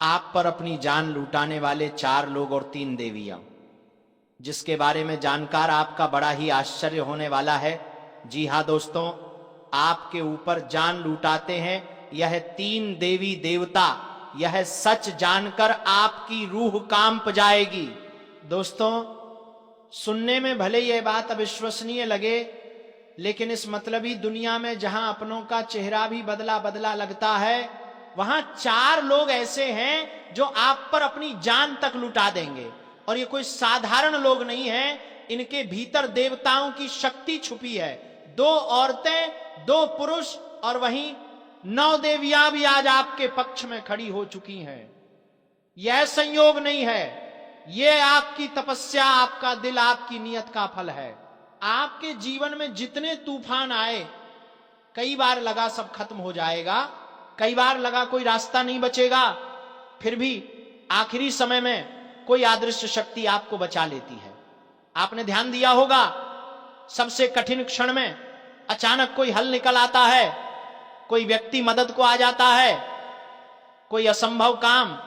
आप पर अपनी जान लूटाने वाले 4 लोग और 3 देवियां, जिसके बारे में जानकर आपका बड़ा ही आश्चर्य होने वाला है। जी हां दोस्तों, आपके ऊपर जान लूटाते हैं यह 3 देवी देवता। यह सच जानकर आपकी रूह कांप जाएगी। दोस्तों, सुनने में भले यह बात अविश्वसनीय लगे, लेकिन इस मतलबी दुनिया में जहां अपनों का चेहरा भी बदला बदला लगता है, वहां 4 लोग ऐसे हैं जो आप पर अपनी जान तक लुटा देंगे। और ये कोई साधारण लोग नहीं हैं, इनके भीतर देवताओं की शक्ति छुपी है। 2 औरतें, 2 पुरुष और वहीं 9 देवियां भी आज आपके पक्ष में खड़ी हो चुकी हैं। यह संयोग नहीं है, यह आपकी तपस्या, आपका दिल, आपकी नियत का फल है। आपके जीवन में जितने तूफान आए, कई बार लगा सब खत्म हो जाएगा, कई बार लगा कोई रास्ता नहीं बचेगा, फिर भी आखिरी समय में कोई अदृश्य शक्ति आपको बचा लेती है। आपने ध्यान दिया होगा, सबसे कठिन क्षण में अचानक कोई हल निकल आता है, कोई व्यक्ति मदद को आ जाता है, कोई असंभव काम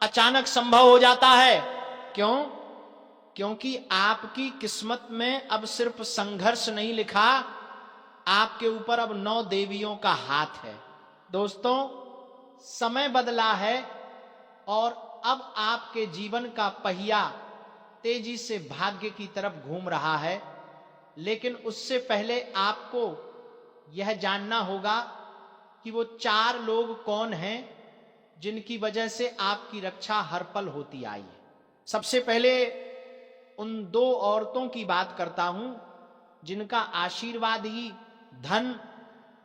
अचानक संभव हो जाता है। क्यों? क्योंकि आपकी किस्मत में अब सिर्फ संघर्ष नहीं लिखा, आपके ऊपर अब 9 देवियों का हाथ है। दोस्तों, समय बदला है और अब आपके जीवन का पहिया तेजी से भाग्य की तरफ घूम रहा है। लेकिन उससे पहले आपको यह जानना होगा कि वो 4 लोग कौन हैं जिनकी वजह से आपकी रक्षा हर पल होती आई है। सबसे पहले उन 2 औरतों की बात करता हूं जिनका आशीर्वाद ही धन,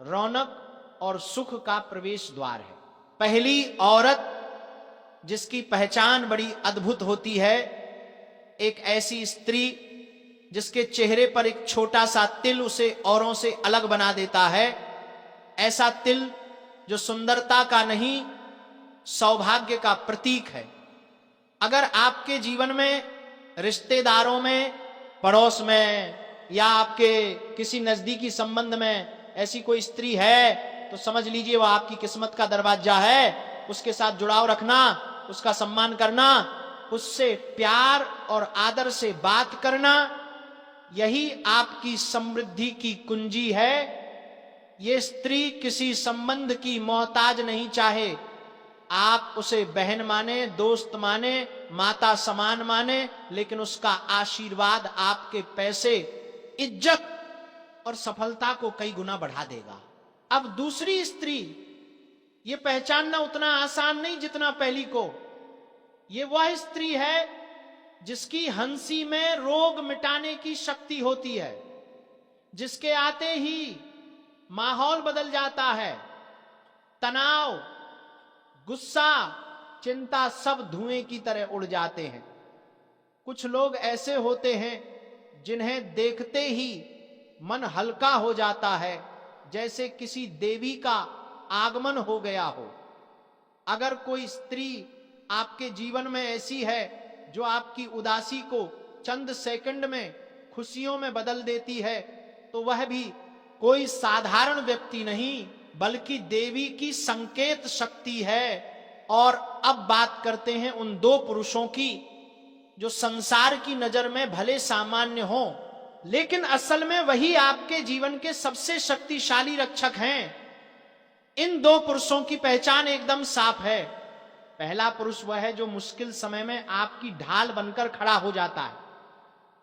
रौनक और सुख का प्रवेश द्वार है। पहली औरत जिसकी पहचान बड़ी अद्भुत होती है, एक ऐसी स्त्री जिसके चेहरे पर एक छोटा सा तिल उसे औरों से अलग बना देता है। ऐसा तिल जो सुंदरता का नहीं, सौभाग्य का प्रतीक है। अगर आपके जीवन में, रिश्तेदारों में, पड़ोस में या आपके किसी नजदीकी संबंध में ऐसी कोई स्त्री है, तो समझ लीजिए वह आपकी किस्मत का दरवाजा है। उसके साथ जुड़ाव रखना, उसका सम्मान करना, उससे प्यार और आदर से बात करना, यही आपकी समृद्धि की कुंजी है। ये स्त्री किसी संबंध की मोहताज नहीं चाहे। आप उसे बहन माने, दोस्त माने, माता समान माने, लेकिन उसका आशीर्वाद आपके पैसे, इज्जत और सफलता को कई गुना बढ़ा देगा। अब दूसरी स्त्री, ये पहचानना उतना आसान नहीं जितना पहली को। ये वह स्त्री है जिसकी हंसी में रोग मिटाने की शक्ति होती है, जिसके आते ही माहौल बदल जाता है। तनाव, गुस्सा, चिंता सब धुएं की तरह उड़ जाते हैं। कुछ लोग ऐसे होते हैं जिन्हें देखते ही मन हल्का हो जाता है, जैसे किसी देवी का आगमन हो गया हो। अगर कोई स्त्री आपके जीवन में ऐसी है जो आपकी उदासी को चंद सेकंड में खुशियों में बदल देती है, तो वह भी कोई साधारण व्यक्ति नहीं, बल्कि देवी की संकेत शक्ति है। और अब बात करते हैं उन 2 पुरुषों की जो संसार की नजर में भले सामान्य हो, लेकिन असल में वही आपके जीवन के सबसे शक्तिशाली रक्षक हैं। इन 2 पुरुषों की पहचान एकदम साफ है। पहला पुरुष वह है जो मुश्किल समय में आपकी ढाल बनकर खड़ा हो जाता है।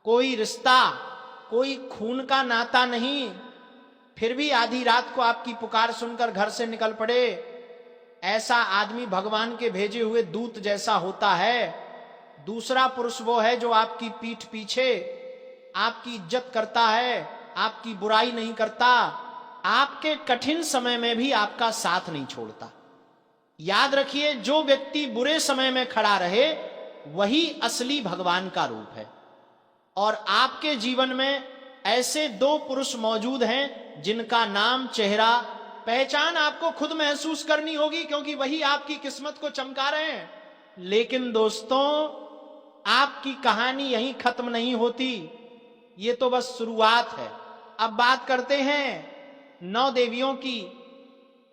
कोई रिश्ता, कोई खून का नाता नहीं, फिर भी आधी रात को आपकी पुकार सुनकर घर से निकल पड़े। ऐसा आदमी भगवान के भेजे हुए दूत जैसा होता है। दूसरा पुरुष वो है जो आपकी पीठ पीछे आपकी इज्जत करता है, आपकी बुराई नहीं करता, आपके कठिन समय में भी आपका साथ नहीं छोड़ता। याद रखिए, जो व्यक्ति बुरे समय में खड़ा रहे वही असली भगवान का रूप है। और आपके जीवन में ऐसे 2 पुरुष मौजूद हैं जिनका नाम, चेहरा, पहचान आपको खुद महसूस करनी होगी, क्योंकि वही आपकी किस्मत को चमका रहे हैं। लेकिन दोस्तों, आपकी कहानी यहीं खत्म नहीं होती, ये तो बस शुरुआत है। अब बात करते हैं 9 देवियों की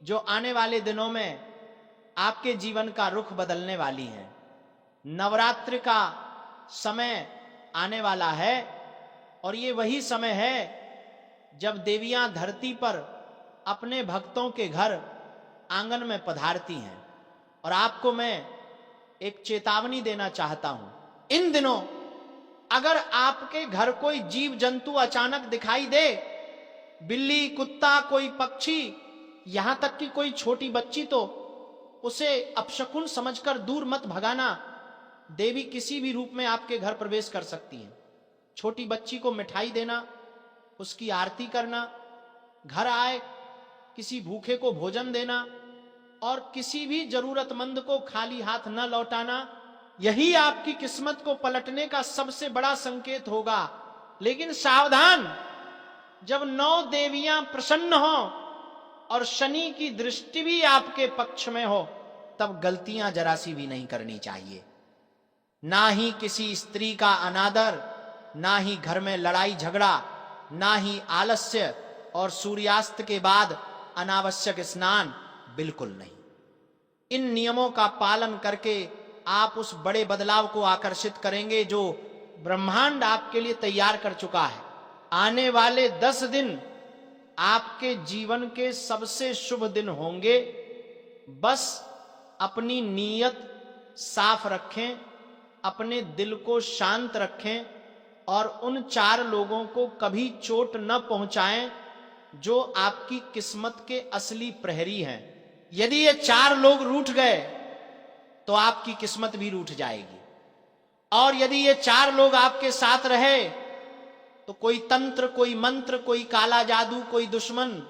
जो आने वाले दिनों में आपके जीवन का रुख बदलने वाली हैं। नवरात्र का समय आने वाला है और ये वही समय है जब देवियां धरती पर अपने भक्तों के घर आंगन में पधारती हैं। और आपको मैं एक चेतावनी देना चाहता हूं, इन दिनों अगर आपके घर कोई जीव जंतु अचानक दिखाई दे, बिल्ली, कुत्ता, कोई पक्षी, यहां तक कि कोई छोटी बच्ची, तो उसे अपशकुन समझकर दूर मत भगाना। देवी किसी भी रूप में आपके घर प्रवेश कर सकती हैं। छोटी बच्ची को मिठाई देना, उसकी आरती करना, घर आए किसी भूखे को भोजन देना और किसी भी जरूरतमंद को खाली हाथ न लौटाना, यही आपकी किस्मत को पलटने का सबसे बड़ा संकेत होगा। लेकिन सावधान, जब 9 देवियां प्रसन्न हो और शनि की दृष्टि भी आपके पक्ष में हो, तब गलतियां जरा सी भी नहीं करनी चाहिए। ना ही किसी स्त्री का अनादर, ना ही घर में लड़ाई झगड़ा, ना ही आलस्य और सूर्यास्त के बाद अनावश्यक स्नान, बिल्कुल नहीं। इन नियमों का पालन करके आप उस बड़े बदलाव को आकर्षित करेंगे जो ब्रह्मांड आपके लिए तैयार कर चुका है। आने वाले 10 दिन आपके जीवन के सबसे शुभ दिन होंगे। बस अपनी नीयत साफ रखें, अपने दिल को शांत रखें और उन 4 लोगों को कभी चोट न पहुंचाएं जो आपकी किस्मत के असली प्रहरी हैं। यदि ये 4 लोग रूठ गए तो आपकी किस्मत भी रूठ जाएगी, और यदि ये 4 लोग आपके साथ रहे तो कोई तंत्र, कोई मंत्र, कोई काला जादू, कोई दुश्मन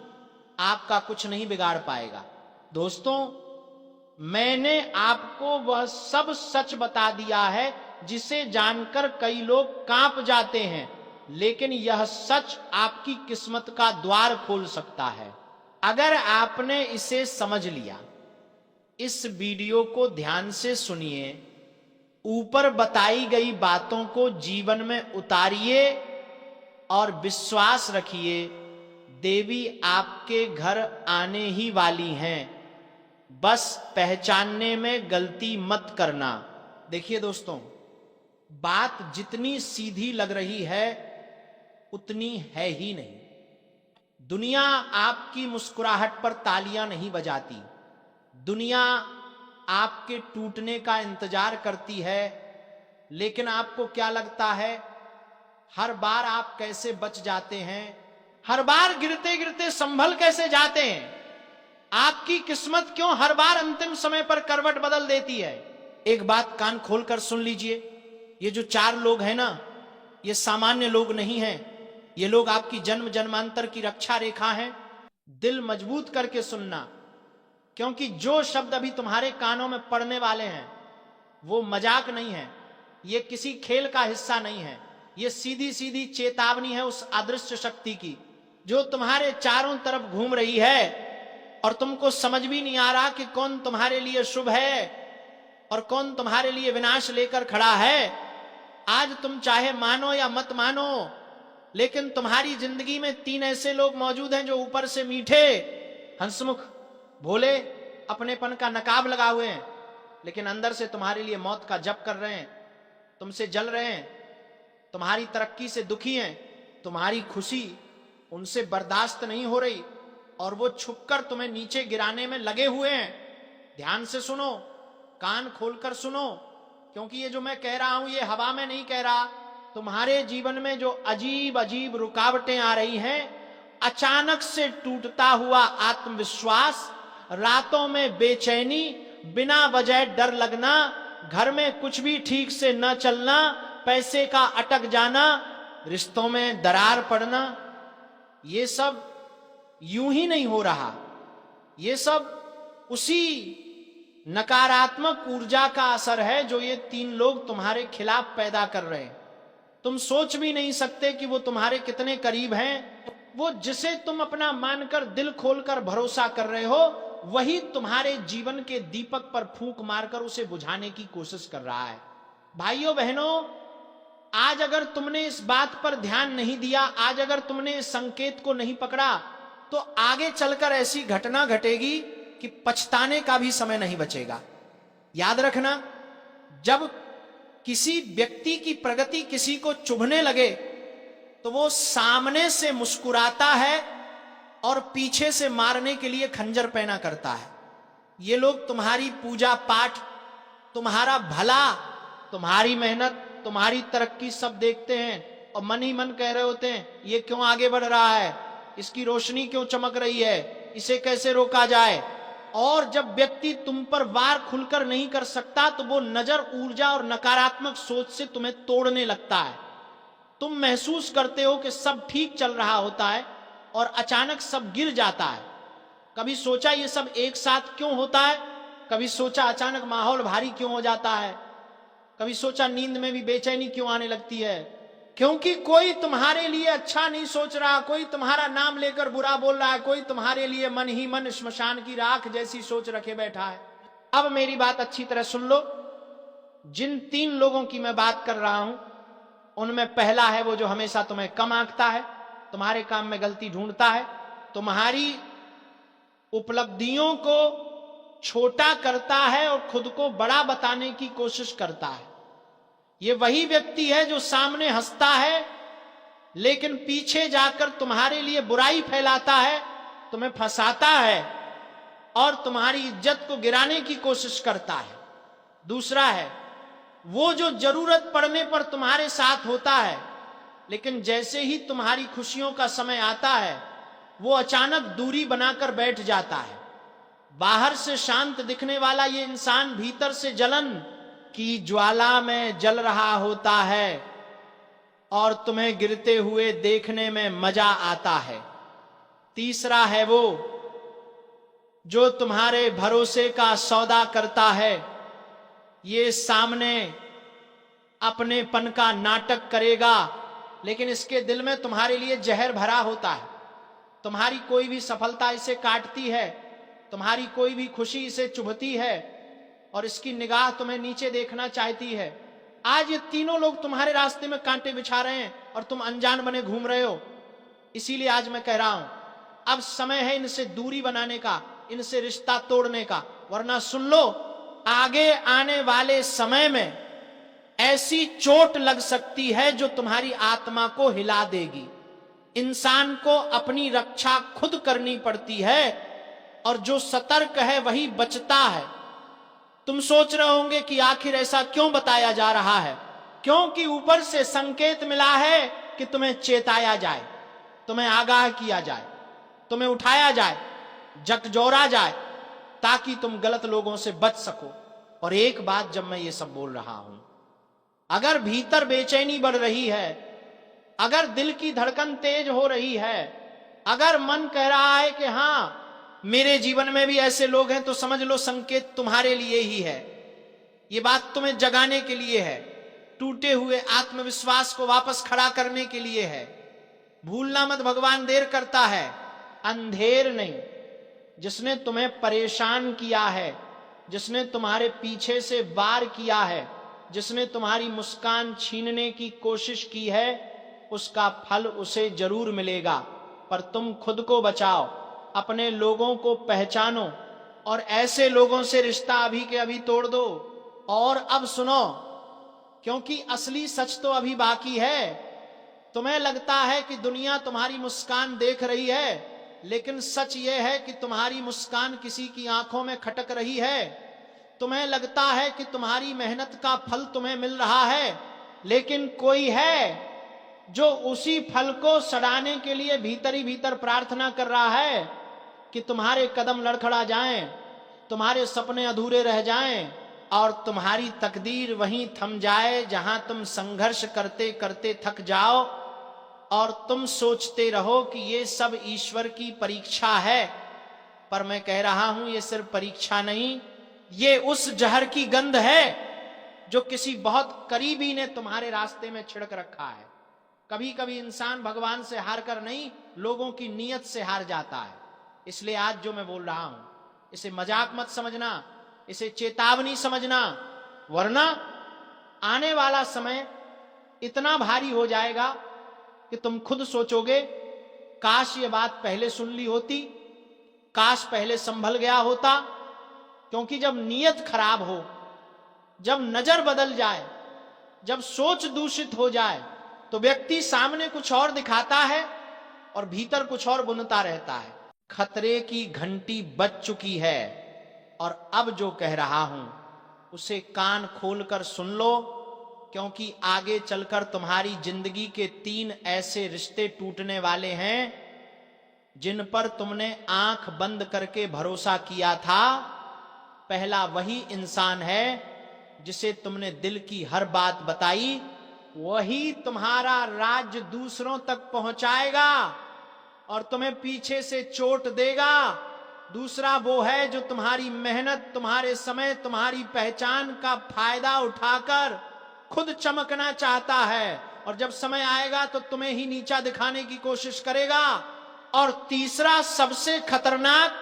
आपका कुछ नहीं बिगाड़ पाएगा। दोस्तों, मैंने आपको वह सब सच बता दिया है जिसे जानकर कई लोग कांप जाते हैं, लेकिन यह सच आपकी किस्मत का द्वार खोल सकता है अगर आपने इसे समझ लिया। इस वीडियो को ध्यान से सुनिए, ऊपर बताई गई बातों को जीवन में उतारिए और विश्वास रखिए, देवी आपके घर आने ही वाली हैं। बस पहचानने में गलती मत करना। देखिए दोस्तों, बात जितनी सीधी लग रही है उतनी है ही नहीं। दुनिया आपकी मुस्कुराहट पर तालियां नहीं बजाती, दुनिया आपके टूटने का इंतजार करती है। लेकिन आपको क्या लगता है, हर बार आप कैसे बच जाते हैं? हर बार गिरते गिरते संभल कैसे जाते हैं? आपकी किस्मत क्यों हर बार अंतिम समय पर करवट बदल देती है? एक बात कान खोलकर सुन लीजिए, ये जो 4 लोग हैं ना, ये सामान्य लोग नहीं हैं। ये लोग आपकी जन्म जन्मांतर की रक्षा रेखा हैं। दिल मजबूत करके सुनना, क्योंकि जो शब्द अभी तुम्हारे कानों में पड़ने वाले हैं वो मजाक नहीं है, ये किसी खेल का हिस्सा नहीं है। ये सीधी सीधी चेतावनी है उस अदृश्य शक्ति की जो तुम्हारे चारों तरफ घूम रही है और तुमको समझ भी नहीं आ रहा कि कौन तुम्हारे लिए शुभ है और कौन तुम्हारे लिए विनाश लेकर खड़ा है। आज तुम चाहे मानो या मत मानो, लेकिन तुम्हारी जिंदगी में 3 ऐसे लोग मौजूद हैं जो ऊपर से मीठे, हंसमुख, भोले, अपनेपन का नकाब लगा हुए हैं, लेकिन अंदर से तुम्हारे लिए मौत का जप कर रहे हैं, तुमसे जल रहे हैं, तुम्हारी तरक्की से दुखी हैं, तुम्हारी खुशी उनसे बर्दाश्त नहीं हो रही और वो छुपकर तुम्हें नीचे गिराने में लगे हुए हैं। ध्यान से सुनो, कान खोलकर सुनो, क्योंकि ये जो मैं कह रहा हूं ये हवा में नहीं कह रहा। तुम्हारे जीवन में जो अजीब अजीब रुकावटें आ रही हैं, अचानक से टूटता हुआ आत्मविश्वास, रातों में बेचैनी, बिना वजह डर लगना, घर में कुछ भी ठीक से न चलना, पैसे का अटक जाना, रिश्तों में दरार पड़ना, ये सब यूं ही नहीं हो रहा। ये सब उसी नकारात्मक ऊर्जा का असर है जो ये 3 लोग तुम्हारे खिलाफ पैदा कर रहे हैं। तुम सोच भी नहीं सकते कि वो तुम्हारे कितने करीब हैं। वो जिसे तुम अपना मानकर दिल खोलकर भरोसा कर रहे हो, वही तुम्हारे जीवन के दीपक पर फूंक मारकर उसे बुझाने की कोशिश कर रहा है। भाइयों बहनों, आज अगर तुमने इस बात पर ध्यान नहीं दिया, आज अगर तुमने इस संकेत को नहीं पकड़ा, तो आगे चलकर ऐसी घटना घटेगी कि पछताने का भी समय नहीं बचेगा। याद रखना, जब किसी व्यक्ति की प्रगति किसी को चुभने लगे तो वो सामने से मुस्कुराता है और पीछे से मारने के लिए खंजर पैना करता है। ये लोग तुम्हारी पूजा पाठ, तुम्हारा भला, तुम्हारी मेहनत, तुम्हारी तरक्की सब देखते हैं और मन ही मन कह रहे होते हैं, ये क्यों आगे बढ़ रहा है, इसकी रोशनी क्यों चमक रही है, इसे कैसे रोका जाए। और जब व्यक्ति तुम पर वार खुलकर नहीं कर सकता तो वो नजर, ऊर्जा और नकारात्मक सोच से तुम्हें तोड़ने लगता है। तुम महसूस करते हो कि सब ठीक चल रहा होता है और अचानक सब गिर जाता है। कभी सोचा ये सब एक साथ क्यों होता है, कभी सोचा अचानक माहौल भारी क्यों हो जाता है, कभी सोचा नींद में भी बेचैनी क्यों आने लगती है। क्योंकि कोई तुम्हारे लिए अच्छा नहीं सोच रहा, कोई तुम्हारा नाम लेकर बुरा बोल रहा है, कोई तुम्हारे लिए मन ही मन श्मशान की राख जैसी सोच रखे बैठा है। अब मेरी बात अच्छी तरह सुन लो। जिन 3 लोगों की मैं बात कर रहा हूं उनमें पहला है वो जो हमेशा तुम्हें कम आंकता है, तुम्हारे काम में गलती ढूंढता है, तुम्हारी उपलब्धियों को छोटा करता है और खुद को बड़ा बताने की कोशिश करता है। ये वही व्यक्ति है जो सामने हंसता है लेकिन पीछे जाकर तुम्हारे लिए बुराई फैलाता है, तुम्हें फंसाता है और तुम्हारी इज्जत को गिराने की कोशिश करता है। दूसरा है वो जो जरूरत पड़ने पर तुम्हारे साथ होता है लेकिन जैसे ही तुम्हारी खुशियों का समय आता है वो अचानक दूरी बनाकर बैठ जाता है। बाहर से शांत दिखने वाला ये इंसान भीतर से जलन की ज्वाला में जल रहा होता है और तुम्हें गिरते हुए देखने में मजा आता है। तीसरा है वो जो तुम्हारे भरोसे का सौदा करता है। ये सामने अपनेपन का नाटक करेगा लेकिन इसके दिल में तुम्हारे लिए जहर भरा होता है। तुम्हारी कोई भी सफलता इसे काटती है, तुम्हारी कोई भी खुशी इसे चुभती है और इसकी निगाह तुम्हें नीचे देखना चाहती है। आज ये तीनों लोग तुम्हारे रास्ते में कांटे बिछा रहे हैं और तुम अनजान बने घूम रहे हो। इसीलिए आज मैं कह रहा हूं, अब समय है इनसे दूरी बनाने का, इनसे रिश्ता तोड़ने का। वरना सुन लो, आगे आने वाले समय में ऐसी चोट लग सकती है जो तुम्हारी आत्मा को हिला देगी। इंसान को अपनी रक्षा खुद करनी पड़ती है और जो सतर्क है वही बचता है। तुम सोच रहे होंगे कि आखिर ऐसा क्यों बताया जा रहा है? क्योंकि ऊपर से संकेत मिला है कि तुम्हें चेताया जाए, तुम्हें आगाह किया जाए, तुम्हें उठाया जाए, झकझोरा जाए ताकि तुम गलत लोगों से बच सको। और एक बात, जब मैं ये सब बोल रहा हूं, अगर भीतर बेचैनी बढ़ रही है, अगर दिल की धड़कन तेज हो रही है, अगर मन कह रहा है कि हां मेरे जीवन में भी ऐसे लोग हैं, तो समझ लो संकेत तुम्हारे लिए ही है। ये बात तुम्हें जगाने के लिए है, टूटे हुए आत्मविश्वास को वापस खड़ा करने के लिए है। भूलना मत, भगवान देर करता है, अंधेर नहीं। जिसने तुम्हें परेशान किया है, जिसने तुम्हारे पीछे से वार किया है, जिसने तुम्हारी मुस्कान छीनने की कोशिश की है, उसका फल उसे जरूर मिलेगा। पर तुम खुद को बचाओ, अपने लोगों को पहचानो और ऐसे लोगों से रिश्ता अभी के अभी तोड़ दो। और अब सुनो, क्योंकि असली सच तो अभी बाकी है। तुम्हें लगता है कि दुनिया तुम्हारी मुस्कान देख रही है, लेकिन सच यह है कि तुम्हारी मुस्कान किसी की आंखों में खटक रही है। तुम्हें लगता है कि तुम्हारी मेहनत का फल तुम्हें मिल रहा है, लेकिन कोई है जो उसी फल को सड़ाने के लिए भीतर ही भीतर प्रार्थना कर रहा है कि तुम्हारे कदम लड़खड़ा जाएं, तुम्हारे सपने अधूरे रह जाएं और तुम्हारी तकदीर वहीं थम जाए जहां तुम संघर्ष करते करते थक जाओ और तुम सोचते रहो कि ये सब ईश्वर की परीक्षा है। पर मैं कह रहा हूं, ये सिर्फ परीक्षा नहीं, ये उस जहर की गंध है जो किसी बहुत करीबी ने तुम्हारे रास्ते में छिड़क रखा है। कभी कभी इंसान भगवान से हार कर नहीं, लोगों की नीयत से हार जाता है। इसलिए आज जो मैं बोल रहा हूं, इसे मजाक मत समझना, इसे चेतावनी समझना, वरना आने वाला समय इतना भारी हो जाएगा कि तुम खुद सोचोगे, काश ये बात पहले सुन ली होती, काश पहले संभल गया होता। क्योंकि जब नीयत खराब हो, जब नजर बदल जाए, जब सोच दूषित हो जाए, तो व्यक्ति सामने कुछ और दिखाता है और भीतर कुछ और बुनता रहता है। खतरे की घंटी बज चुकी है और अब जो कह रहा हूं उसे कान खोलकर सुन लो, क्योंकि आगे चलकर तुम्हारी जिंदगी के 3 ऐसे रिश्ते टूटने वाले हैं जिन पर तुमने आंख बंद करके भरोसा किया था। पहला वही इंसान है जिसे तुमने दिल की हर बात बताई, वही तुम्हारा राज दूसरों तक पहुंचाएगा और तुम्हें पीछे से चोट देगा। दूसरा वो है जो तुम्हारी मेहनत, तुम्हारे समय, तुम्हारी पहचान का फायदा उठाकर खुद चमकना चाहता है और जब समय आएगा तो तुम्हें ही नीचा दिखाने की कोशिश करेगा। और तीसरा सबसे खतरनाक,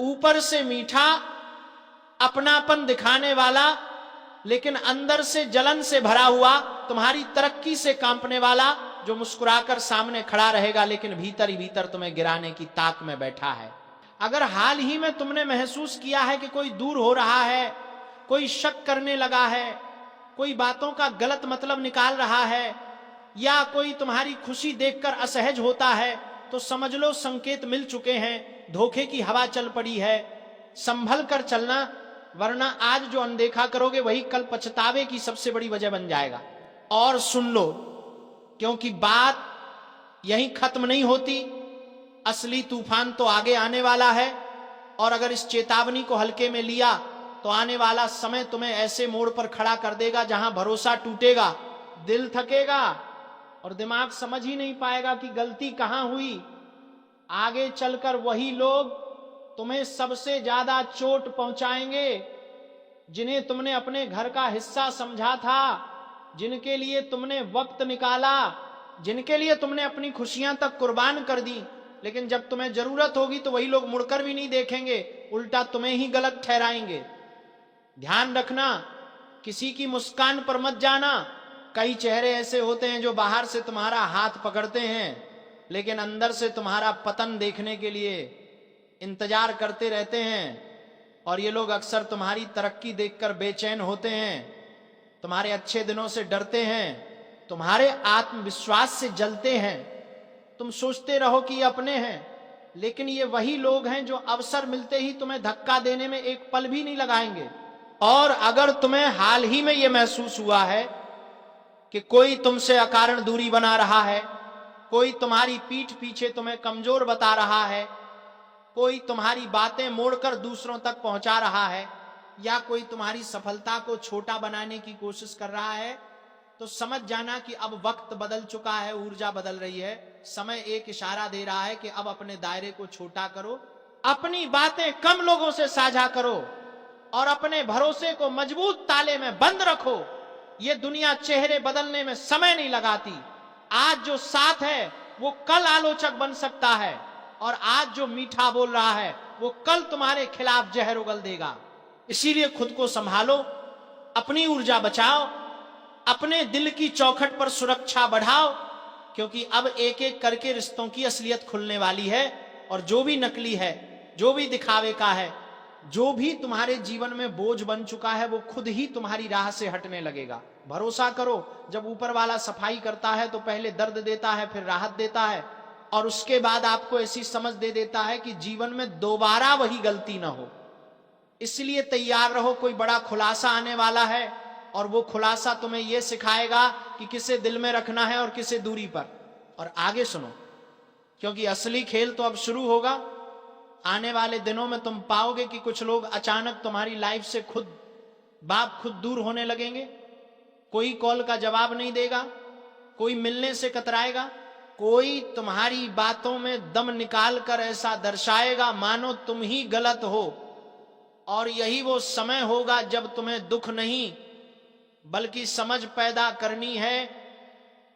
ऊपर से मीठा, अपनापन दिखाने वाला, लेकिन अंदर से जलन से भरा हुआ, तुम्हारी तरक्की से कांपने वाला, जो मुस्कुराकर सामने खड़ा रहेगा लेकिन भीतर ही भीतर तुम्हें गिराने की ताक में बैठा है। अगर हाल ही में तुमने महसूस किया है कि कोई दूर हो रहा है, कोई शक करने लगा है, कोई बातों का गलत मतलब निकाल रहा है, या कोई तुम्हारी खुशी देखकर असहज होता है, तो समझ लो संकेत मिल चुके हैं, धोखे की हवा चल पड़ी है। संभल कर चलना, वरना आज जो अनदेखा करोगे वही कल पछतावे की सबसे बड़ी वजह बन जाएगा। और सुन लो, क्योंकि बात यहीं खत्म नहीं होती, असली तूफान तो आगे आने वाला है। और अगर इस चेतावनी को हल्के में लिया तो आने वाला समय तुम्हें ऐसे मोड़ पर खड़ा कर देगा जहां भरोसा टूटेगा, दिल थकेगा और दिमाग समझ ही नहीं पाएगा कि गलती कहां हुई। आगे चलकर वही लोग तुम्हें सबसे ज्यादा चोट पहुंचाएंगे जिन्हें तुमने अपने घर का हिस्सा समझा था, जिनके लिए तुमने वक्त निकाला, जिनके लिए तुमने अपनी खुशियां तक कुर्बान कर दी। लेकिन जब तुम्हें जरूरत होगी तो वही लोग मुड़कर भी नहीं देखेंगे, उल्टा तुम्हें ही गलत ठहराएंगे। ध्यान रखना, किसी की मुस्कान पर मत जाना। कई चेहरे ऐसे होते हैं जो बाहर से तुम्हारा हाथ पकड़ते हैं लेकिन अंदर से तुम्हारा पतन देखने के लिए इंतजार करते रहते हैं। और ये लोग अक्सर तुम्हारी तरक्की देखकर बेचैन होते हैं, तुम्हारे अच्छे दिनों से डरते हैं, तुम्हारे आत्मविश्वास से जलते हैं। तुम सोचते रहो कि ये अपने हैं, लेकिन ये वही लोग हैं जो अवसर मिलते ही तुम्हें धक्का देने में एक पल भी नहीं लगाएंगे। और अगर तुम्हें हाल ही में यह महसूस हुआ है कि कोई तुमसे अकारण दूरी बना रहा है, कोई तुम्हारी पीठ पीछे तुम्हें कमजोर बता रहा है, कोई तुम्हारी बातें मोड़कर दूसरों तक पहुंचा रहा है, या कोई तुम्हारी सफलता को छोटा बनाने की कोशिश कर रहा है, तो समझ जाना कि अब वक्त बदल चुका है, ऊर्जा बदल रही है। समय एक इशारा दे रहा है कि अब अपने दायरे को छोटा करो, अपनी बातें कम लोगों से साझा करो और अपने भरोसे को मजबूत ताले में बंद रखो। ये दुनिया चेहरे बदलने में समय नहीं लगाती। आज जो साथ है वो कल आलोचक बन सकता है और आज जो मीठा बोल रहा है वो कल तुम्हारे खिलाफ जहर उगल देगा। इसीलिए खुद को संभालो, अपनी ऊर्जा बचाओ, अपने दिल की चौखट पर सुरक्षा बढ़ाओ, क्योंकि अब एक एक करके रिश्तों की असलियत खुलने वाली है। और जो भी नकली है, जो भी दिखावे का है, जो भी तुम्हारे जीवन में बोझ बन चुका है, वो खुद ही तुम्हारी राह से हटने लगेगा। भरोसा करो, जब ऊपर वाला सफाई करता है तो पहले दर्द देता है, फिर राहत देता है और उसके बाद आपको ऐसी समझ दे देता है कि जीवन में दोबारा वही गलती ना हो। इसलिए तैयार रहो, कोई बड़ा खुलासा आने वाला है और वो खुलासा तुम्हें यह सिखाएगा कि किसे दिल में रखना है और किसे दूरी पर। और आगे सुनो, क्योंकि असली खेल तो अब शुरू होगा। आने वाले दिनों में तुम पाओगे कि कुछ लोग अचानक तुम्हारी लाइफ से खुद दूर होने लगेंगे। कोई कॉल का जवाब नहीं देगा, कोई मिलने से कतराएगा, कोई तुम्हारी बातों में दम निकाल कर ऐसा दर्शाएगा मानो तुम ही गलत हो। और यही वो समय होगा जब तुम्हें दुख नहीं बल्कि समझ पैदा करनी है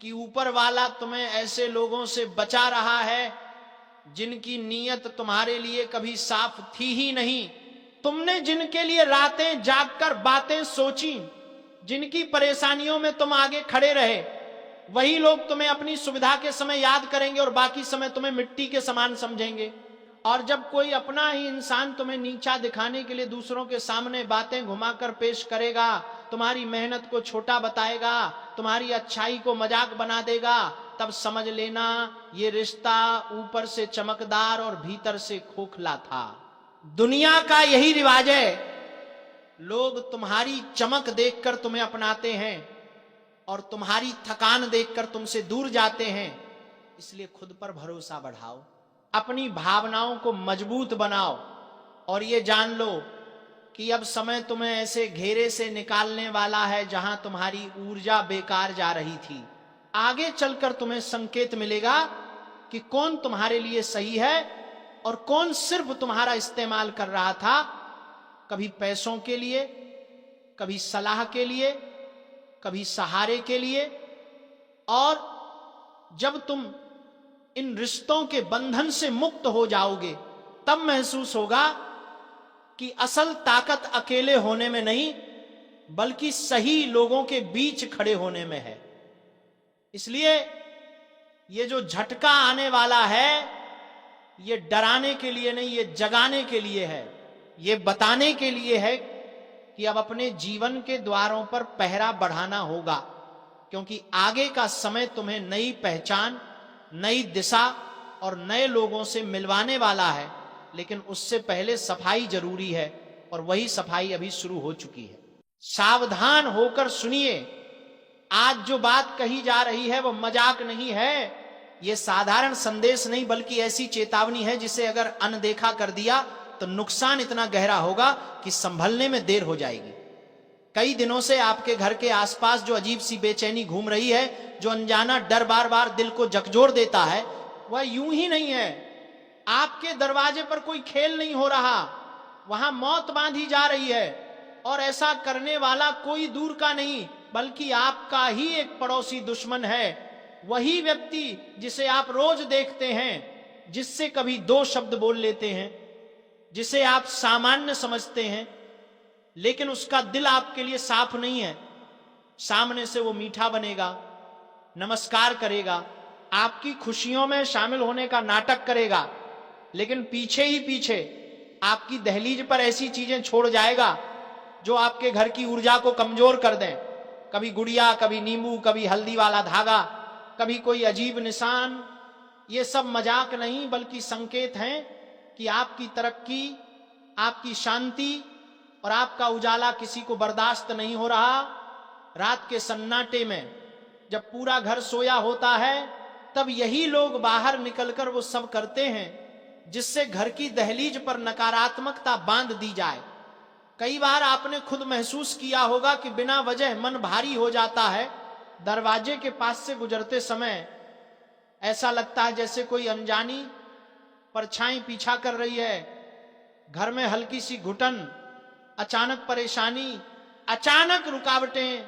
कि ऊपर वाला तुम्हें ऐसे लोगों से बचा रहा है जिनकी नीयत तुम्हारे लिए कभी साफ थी ही नहीं। तुमने जिनके लिए रातें जागकर बातें सोची, जिनकी परेशानियों में तुम आगे खड़े रहे, वही लोग तुम्हें अपनी सुविधा के समय याद करेंगे और बाकी समय तुम्हें मिट्टी के समान समझेंगे। और जब कोई अपना ही इंसान तुम्हें नीचा दिखाने के लिए दूसरों के सामने बातें घुमाकर पेश करेगा, तुम्हारी मेहनत को छोटा बताएगा, तुम्हारी अच्छाई को मजाक बना देगा, तब समझ लेना ये रिश्ता ऊपर से चमकदार और भीतर से खोखला था। दुनिया का यही रिवाज है, लोग तुम्हारी चमक देखकर तुम्हें अपनाते हैं और तुम्हारी थकान देखकर तुमसे दूर जाते हैं। इसलिए खुद पर भरोसा बढ़ाओ, अपनी भावनाओं को मजबूत बनाओ और ये जान लो कि अब समय तुम्हें ऐसे घेरे से निकालने वाला है जहां तुम्हारी ऊर्जा बेकार जा रही थी। आगे चलकर तुम्हें संकेत मिलेगा कि कौन तुम्हारे लिए सही है और कौन सिर्फ तुम्हारा इस्तेमाल कर रहा था, कभी पैसों के लिए, कभी सलाह के लिए, कभी सहारे के लिए। और जब तुम इन रिश्तों के बंधन से मुक्त हो जाओगे, तब महसूस होगा कि असल ताकत अकेले होने में नहीं, बल्कि सही लोगों के बीच खड़े होने में है। इसलिए ये जो झटका आने वाला है, ये डराने के लिए नहीं, ये जगाने के लिए है। ये बताने के लिए है कि अब अपने जीवन के द्वारों पर पहरा बढ़ाना होगा, क्योंकि आगे का समय तुम्हें नई पहचान, नई दिशा और नए लोगों से मिलवाने वाला है। लेकिन उससे पहले सफाई जरूरी है और वही सफाई अभी शुरू हो चुकी है। सावधान होकर सुनिए, आज जो बात कही जा रही है वो मजाक नहीं है, ये साधारण संदेश नहीं बल्कि ऐसी चेतावनी है जिसे अगर अनदेखा कर दिया तो नुकसान इतना गहरा होगा कि संभलने में देर हो जाएगी। कई दिनों से आपके घर के आसपास जो अजीब सी बेचैनी घूम रही है, जो अनजाना डर बार बार दिल को झकझोर देता है, वह यूं ही नहीं है। आपके दरवाजे पर कोई खेल नहीं हो रहा, वहां मौत बांधी जा रही है। और ऐसा करने वाला कोई दूर का नहीं बल्कि आपका ही एक पड़ोसी दुश्मन है। वही व्यक्ति जिसे आप रोज देखते हैं, जिससे कभी दो शब्द बोल लेते हैं, जिसे आप सामान्य समझते हैं, लेकिन उसका दिल आपके लिए साफ नहीं है। सामने से वो मीठा बनेगा, नमस्कार करेगा, आपकी खुशियों में शामिल होने का नाटक करेगा, लेकिन पीछे ही पीछे आपकी दहलीज पर ऐसी चीजें छोड़ जाएगा जो आपके घर की ऊर्जा को कमजोर कर दें। कभी गुड़िया, कभी नींबू, कभी हल्दी वाला धागा, कभी कोई अजीब निशान। ये सब मजाक नहीं बल्कि संकेत हैं कि आपकी तरक्की, आपकी शांति और आपका उजाला किसी को बर्दाश्त नहीं हो रहा। रात के सन्नाटे में जब पूरा घर सोया होता है, तब यही लोग बाहर निकलकर वो सब करते हैं जिससे घर की दहलीज पर नकारात्मकता बांध दी जाए। कई बार आपने खुद महसूस किया होगा कि बिना वजह मन भारी हो जाता है। दरवाजे के पास से गुजरते समय ऐसा लगता है जैसे कोई अनजानी परछाई पीछा कर रही है। घर में हल्की सी घुटन, अचानक परेशानी, अचानक रुकावटें,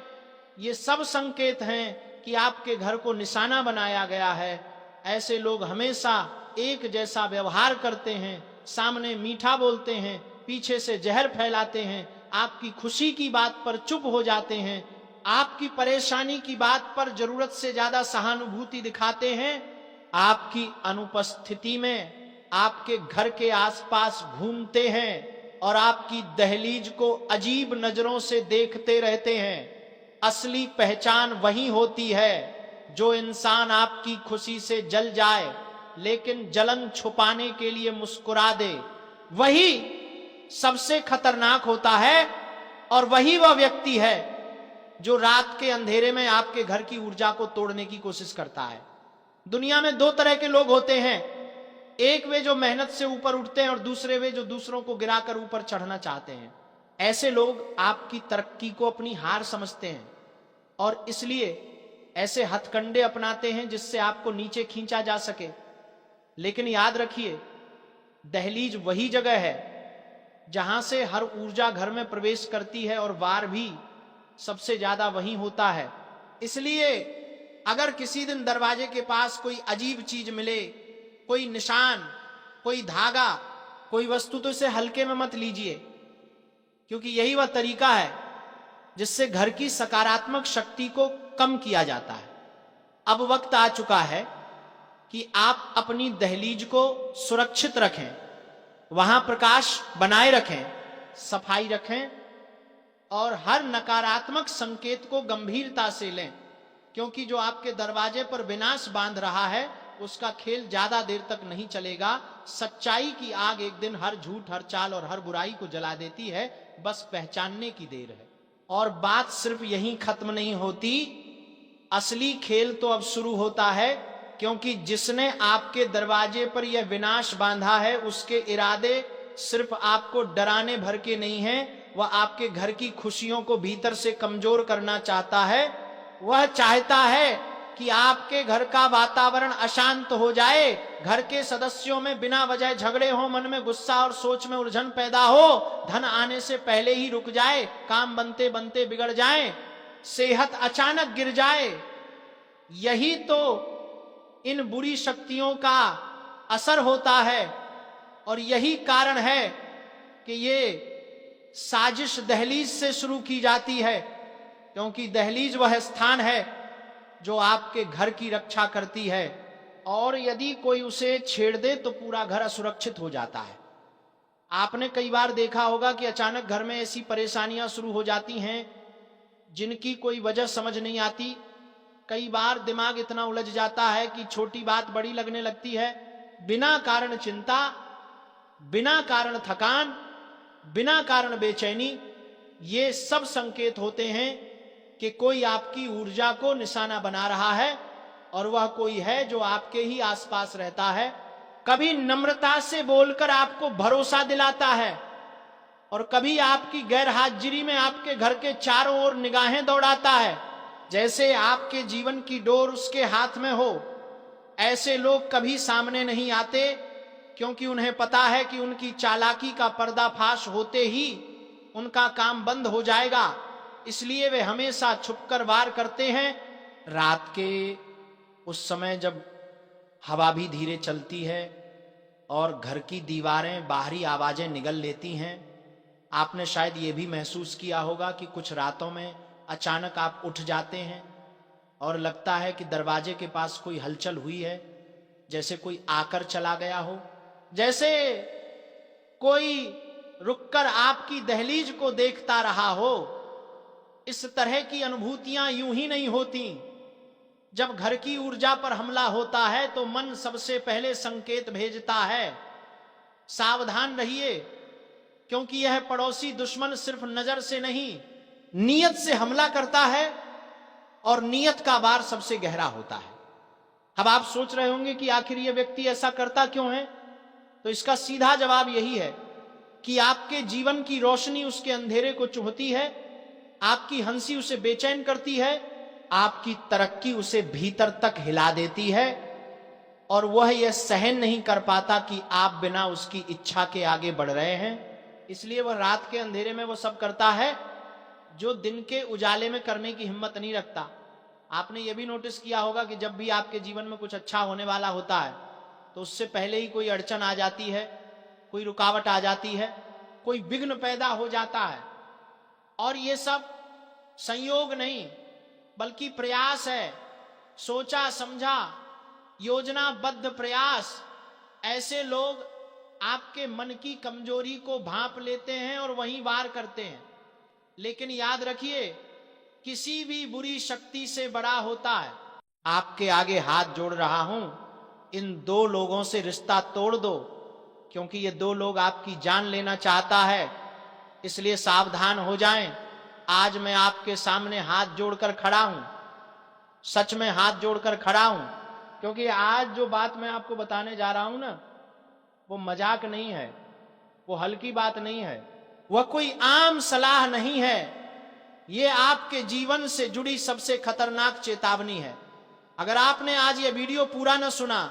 ये सब संकेत हैं कि आपके घर को निशाना बनाया गया है। ऐसे लोग हमेशा एक जैसा व्यवहार करते हैं, सामने मीठा बोलते हैं, पीछे से जहर फैलाते हैं, आपकी खुशी की बात पर चुप हो जाते हैं, आपकी परेशानी की बात पर जरूरत से ज्यादा सहानुभूति दिखाते हैं, आपकी अनुपस्थिति में आपके घर के आसपास घूमते हैं और आपकी दहलीज को अजीब नजरों से देखते रहते हैं। असली पहचान वही होती है जो इंसान आपकी खुशी से जल जाए लेकिन जलन छुपाने के लिए मुस्कुरा दे। वही सबसे खतरनाक होता है और वही वह व्यक्ति है जो रात के अंधेरे में आपके घर की ऊर्जा को तोड़ने की कोशिश करता है। दुनिया में दो तरह के लोग होते हैं, एक वे जो मेहनत से ऊपर उठते हैं और दूसरे वे जो दूसरों को गिराकर ऊपर चढ़ना चाहते हैं। ऐसे लोग आपकी तरक्की को अपनी हार समझते हैं और इसलिए ऐसे हथकंडे अपनाते हैं जिससे आपको नीचे खींचा जा सके। लेकिन याद रखिए, दहलीज वही जगह है जहां से हर ऊर्जा घर में प्रवेश करती है और वार भी सबसे ज्यादा वही होता है। इसलिए अगर किसी दिन दरवाजे के पास कोई अजीब चीज मिले, कोई निशान, कोई धागा, कोई वस्तु, तो इसे हल्के में मत लीजिए, क्योंकि यही वह तरीका है जिससे घर की सकारात्मक शक्ति को कम किया जाता है। अब वक्त आ चुका है कि आप अपनी दहलीज को सुरक्षित रखें। वहां प्रकाश बनाए रखें, सफाई रखें और हर नकारात्मक संकेत को गंभीरता से लें, क्योंकि जो आपके दरवाजे पर विनाश बांध रहा है उसका खेल ज्यादा देर तक नहीं चलेगा। सच्चाई की आग एक दिन हर झूठ, हर चाल और हर बुराई को जला देती है, बस पहचानने की देर है। और बात सिर्फ यहीं खत्म नहीं होती, असली खेल तो अब शुरू होता है, क्योंकि जिसने आपके दरवाजे पर यह विनाश बांधा है उसके इरादे सिर्फ आपको डराने भर के नहीं हैं, वह आपके घर की खुशियों को भीतर से कमजोर करना चाहता है। वह चाहता है कि आपके घर का वातावरण अशांत हो जाए, घर के सदस्यों में बिना वजह झगड़े हो, मन में गुस्सा और सोच में उलझन पैदा हो, धन आने से पहले ही रुक जाए, काम बनते बनते बिगड़ जाए, सेहत अचानक गिर जाए। यही तो इन बुरी शक्तियों का असर होता है और यही कारण है कि ये साजिश दहलीज से शुरू की जाती है, क्योंकि दहलीज वह स्थान है जो आपके घर की रक्षा करती है, और यदि कोई उसे छेड़ दे तो पूरा घर असुरक्षित हो जाता है। आपने कई बार देखा होगा कि अचानक घर में ऐसी परेशानियां शुरू हो जाती हैं जिनकी कोई वजह समझ नहीं आती। कई बार दिमाग इतना उलझ जाता है कि छोटी बात बड़ी लगने लगती है। बिना कारण चिंता, बिना कारण थकान, बिना कारण बेचैनी, ये सब संकेत होते हैं कि कोई आपकी ऊर्जा को निशाना बना रहा है, और वह कोई है जो आपके ही आसपास रहता है। कभी नम्रता से बोलकर आपको भरोसा दिलाता है और कभी आपकी गैर हाजिरी में आपके घर के चारों ओर निगाहें दौड़ाता है, जैसे आपके जीवन की डोर उसके हाथ में हो। ऐसे लोग कभी सामने नहीं आते, क्योंकि उन्हें पता है कि उनकी चालाकी का पर्दाफाश होते ही उनका काम बंद हो जाएगा, इसलिए वे हमेशा छुपकर वार करते हैं। रात के उस समय जब हवा भी धीरे चलती है और घर की दीवारें बाहरी आवाजें निगल लेती हैं, आपने शायद ये भी महसूस किया होगा कि कुछ रातों में अचानक आप उठ जाते हैं और लगता है कि दरवाजे के पास कोई हलचल हुई है, जैसे कोई आकर चला गया हो, जैसे कोई रुककर आपकी दहलीज को देखता रहा हो। इस तरह की अनुभूतियां यूं ही नहीं होती। जब घर की ऊर्जा पर हमला होता है तो मन सबसे पहले संकेत भेजता है, सावधान रहिए, क्योंकि यह पड़ोसी दुश्मन सिर्फ नजर से नहीं, नीयत से हमला करता है, और नीयत का वार सबसे गहरा होता है। अब आप सोच रहे होंगे कि आखिर यह व्यक्ति ऐसा करता क्यों है, तो इसका सीधा जवाब यही है कि आपके जीवन की रोशनी उसके अंधेरे को चुभती है, आपकी हंसी उसे बेचैन करती है, आपकी तरक्की उसे भीतर तक हिला देती है, और वह यह सहन नहीं कर पाता कि आप बिना उसकी इच्छा के आगे बढ़ रहे हैं। इसलिए वह रात के अंधेरे में वो सब करता है जो दिन के उजाले में करने की हिम्मत नहीं रखता। आपने यह भी नोटिस किया होगा कि जब भी आपके जीवन में कुछ अच्छा होने वाला होता है तो उससे पहले ही कोई अड़चन आ जाती है, कोई रुकावट आ जाती है, कोई विघ्न पैदा हो जाता है। और ये सब संयोग नहीं बल्कि प्रयास है, सोचा समझा योजनाबद्ध प्रयास। ऐसे लोग आपके मन की कमजोरी को भांप लेते हैं और वहीं वार करते हैं। लेकिन याद रखिए, किसी भी बुरी शक्ति से बड़ा होता है। आपके आगे हाथ जोड़ रहा हूं, इन दो लोगों से रिश्ता तोड़ दो, क्योंकि ये दो लोग आपकी जान लेना चाहता है। इसलिए सावधान हो जाएं। आज मैं आपके सामने हाथ जोड़कर खड़ा हूं, सच में हाथ जोड़कर खड़ा हूं, क्योंकि आज जो बात मैं आपको बताने जा रहा हूं ना, वो मजाक नहीं है, वो हल्की बात नहीं है, वह कोई आम सलाह नहीं है। ये आपके जीवन से जुड़ी सबसे खतरनाक चेतावनी है। अगर आपने आज ये वीडियो पूरा न सुना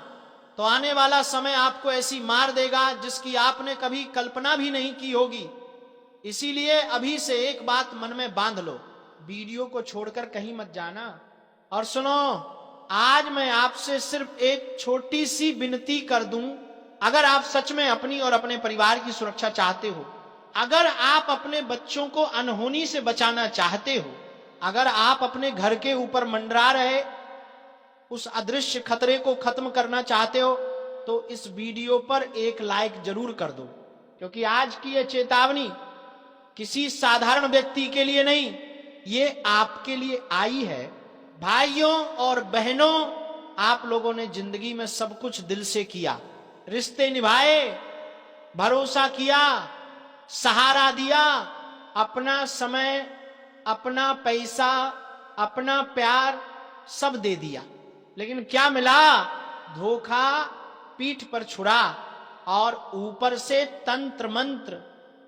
तो आने वाला समय आपको ऐसी मार देगा जिसकी आपने कभी कल्पना भी नहीं की होगी। इसीलिए अभी से एक बात मन में बांध लो, वीडियो को छोड़कर कहीं मत जाना। और सुनो, आज मैं आपसे सिर्फ एक छोटी सी विनती कर दूं। अगर आप सच में अपनी और अपने परिवार की सुरक्षा चाहते हो, अगर आप अपने बच्चों को अनहोनी से बचाना चाहते हो, अगर आप अपने घर के ऊपर मंडरा रहे उस अदृश्य खतरे को खत्म करना चाहते हो, तो इस वीडियो पर एक लाइक जरूर कर दो। क्योंकि आज की ये चेतावनी किसी साधारण व्यक्ति के लिए नहीं, ये आपके लिए आई है। भाइयों और बहनों, आप लोगों ने जिंदगी में सब कुछ दिल से किया, रिश्ते निभाए, भरोसा किया, सहारा दिया, अपना समय, अपना पैसा, अपना प्यार सब दे दिया, लेकिन क्या मिला? धोखा, पीठ पर छुरा, और ऊपर से तंत्र मंत्र,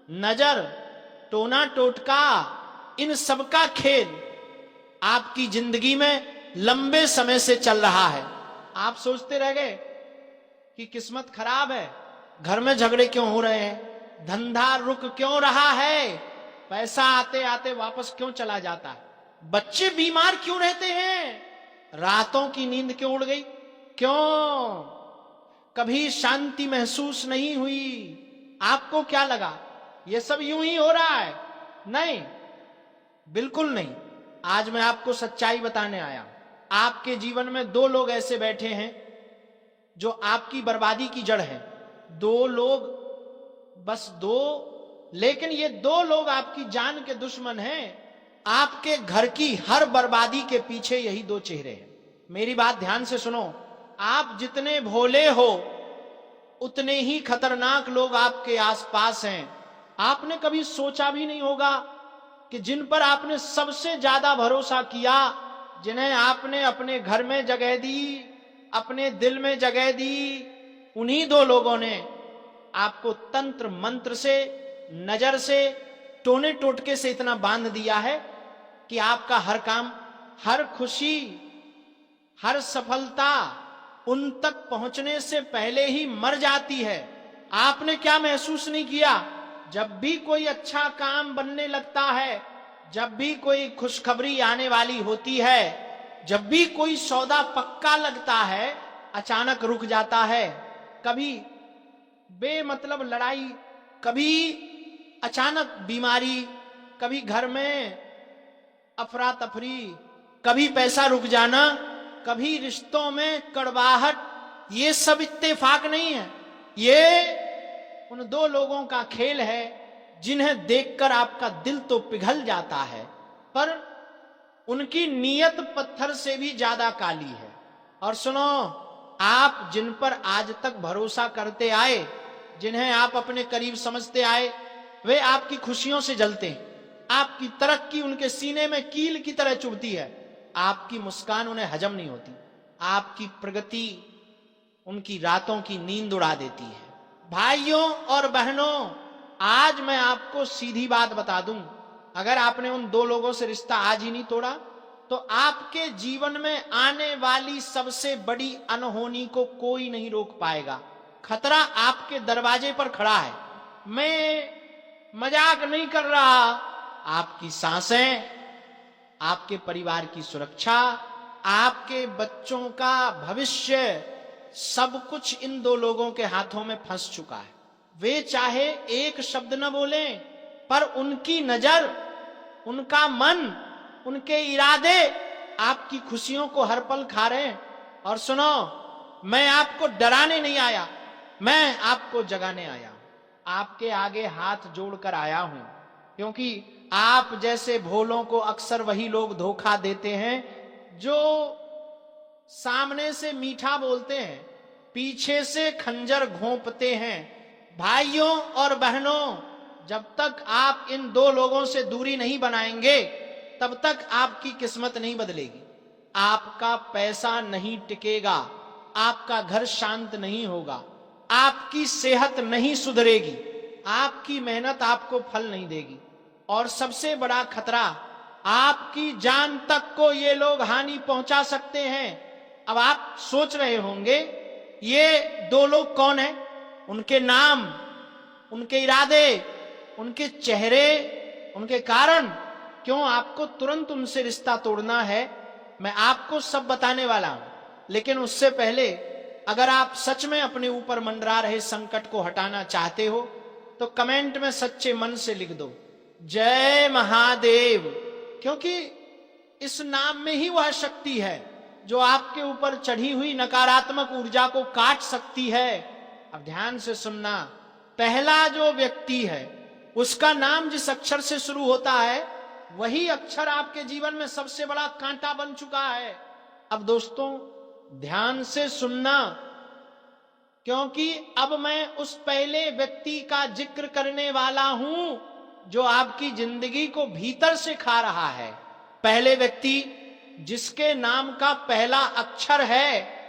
नजर, टोना टोटका, इन सब का खेल आपकी जिंदगी में लंबे समय से चल रहा है। आप सोचते रह गए कि किस्मत खराब है, घर में झगड़े क्यों हो रहे हैं, धंधा रुक क्यों रहा है, पैसा आते आते वापस क्यों चला जाता है, बच्चे बीमार क्यों रहते हैं, रातों की नींद क्यों उड़ गई, क्यों कभी शांति महसूस नहीं हुई? आपको क्या लगा ये सब यूं ही हो रहा है? नहीं, बिल्कुल नहीं। आज मैं आपको सच्चाई बताने आया। आपके जीवन में दो लोग ऐसे बैठे हैं जो आपकी बर्बादी की जड़ है। दो लोग, बस दो, लेकिन ये दो लोग आपकी जान के दुश्मन हैं। आपके घर की हर बर्बादी के पीछे यही दो चेहरे हैं। मेरी बात ध्यान से सुनो। आप जितने भोले हो उतने ही खतरनाक लोग आपके आसपास हैं। आपने कभी सोचा भी नहीं होगा कि जिन पर आपने सबसे ज्यादा भरोसा किया, जिन्हें आपने अपने घर में जगह दी, अपने दिल में जगह दी, उन्हीं दो लोगों ने आपको तंत्र मंत्र से, नजर से, टोने टोटके से इतना बांध दिया है कि आपका हर काम, हर खुशी, हर सफलता उन तक पहुंचने से पहले ही मर जाती है। आपने क्या महसूस नहीं किया? जब भी कोई अच्छा काम बनने लगता है, जब भी कोई खुशखबरी आने वाली होती है, जब भी कोई सौदा पक्का लगता है, अचानक रुक जाता है। कभी बेमतलब लड़ाई, कभी अचानक बीमारी, कभी घर में अफरा तफरी, कभी पैसा रुक जाना, कभी रिश्तों में कड़वाहट। ये सब इत्तेफाक नहीं है, ये उन दो लोगों का खेल है जिन्हें देखकर आपका दिल तो पिघल जाता है, पर उनकी नीयत पत्थर से भी ज्यादा काली है। और सुनो, आप जिन पर आज तक भरोसा करते आए, जिन्हें आप अपने करीब समझते आए, वे आपकी खुशियों से जलते हैं। आपकी तरक्की उनके सीने में कील की तरह चुभती है। आपकी मुस्कान उन्हें हजम नहीं होती। आपकी प्रगति उनकी रातों की नींद उड़ा देती है। भाइयों और बहनों, आज मैं आपको सीधी बात बता दूं, अगर आपने उन दो लोगों से रिश्ता आज ही नहीं तोड़ा, तो आपके जीवन में आने वाली सबसे बड़ी अनहोनी को कोई नहीं रोक पाएगा। खतरा आपके दरवाजे पर खड़ा है। मैं मजाक नहीं कर रहा। आपकी सांसें, आपके परिवार की सुरक्षा, आपके बच्चों का भविष्य, सब कुछ इन दो लोगों के हाथों में फंस चुका है। वे चाहे एक शब्द न बोलें, पर उनकी नजर, उनका मन, उनके इरादे आपकी खुशियों को हर पल खा रहे हैं। और सुनो, मैं आपको डराने नहीं आया, मैं आपको जगाने आया। आपके आगे हाथ जोड़कर आया हूं, क्योंकि आप जैसे भोलों को अक्सर वही लोग धोखा देते हैं जो सामने से मीठा बोलते हैं, पीछे से खंजर घोंपते हैं। भाइयों और बहनों, जब तक आप इन दो लोगों से दूरी नहीं बनाएंगे, तब तक आपकी किस्मत नहीं बदलेगी। आपका पैसा नहीं टिकेगा, आपका घर शांत नहीं होगा, आपकी सेहत नहीं सुधरेगी, आपकी मेहनत आपको फल नहीं देगी, और सबसे बड़ा खतरा, आपकी जान तक को ये लोग हानि पहुंचा सकते हैं। अब आप सोच रहे होंगे ये दो लोग कौन हैं? उनके नाम, उनके इरादे, उनके चेहरे, उनके कारण, क्यों आपको तुरंत उनसे रिश्ता तोड़ना है, मैं आपको सब बताने वाला हूं। लेकिन उससे पहले, अगर आप सच में अपने ऊपर मंडरा रहे संकट को हटाना चाहते हो, तो कमेंट में सच्चे मन से लिख दो, जय महादेव, क्योंकि इस नाम में ही वह शक्ति है जो आपके ऊपर चढ़ी हुई नकारात्मक ऊर्जा को काट सकती है। अब ध्यान से सुनना, पहला जो व्यक्ति है उसका नाम जिस अक्षर से शुरू होता है वही अक्षर आपके जीवन में सबसे बड़ा कांटा बन चुका है। अब दोस्तों ध्यान से सुनना, क्योंकि अब मैं उस पहले व्यक्ति का जिक्र करने वाला हूं जो आपकी जिंदगी को भीतर से खा रहा है। पहले व्यक्ति जिसके नाम का पहला अक्षर है